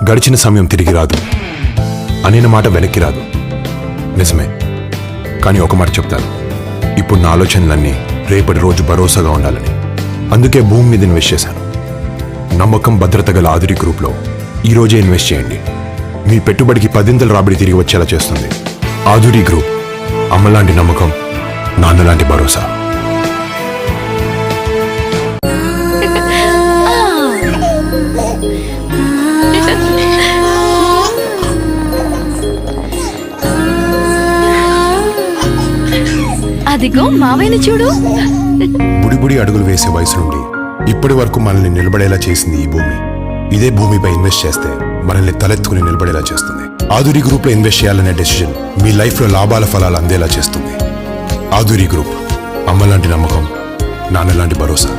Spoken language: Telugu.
గడిచిన సమయం తిరిగి రాదు, అనిన మాట వెనక్కి రాదు. నిజమే, కానీ ఒక మాట చెప్తాను, ఇప్పుడు నా ఆలోచనలన్నీ రేపటి రోజు భరోసాగా ఉండాలని. అందుకే భూమి మీద ఇన్వెస్ట్ చేశాను. నమ్మకం, భద్రత గల ఆదురి గ్రూప్లో ఈరోజే ఇన్వెస్ట్ చేయండి. మీ పెట్టుబడికి 10 రాబడి తిరిగి వచ్చేలా చేస్తుంది. ఆదురి గ్రూప్, అమ్మలాంటి నమ్మకం, నాన్నలాంటి భరోసా. అదిగో మావయ్యని చూడు. బుడిబుడి అడుగులు వేసే వయసు నుండి ఇప్పటి వరకు మనల్ని నిలబడేలా చేసింది ఈ భూమి. ఇదే భూమిపై ఇన్వెస్ట్ చేస్తే మనల్ని తలెత్తుకుని నిలబడేలా చేస్తుంది. ఆదురి గ్రూప్లో ఇన్వెస్ట్ చేయాలనే డెసిషన్ మీ లైఫ్లో లాభాల ఫలాలు అందేలా చేస్తుంది. ఆదురి గ్రూప్, అమ్మలాంటి నమ్మకం, నాన్నలాంటి భరోసా.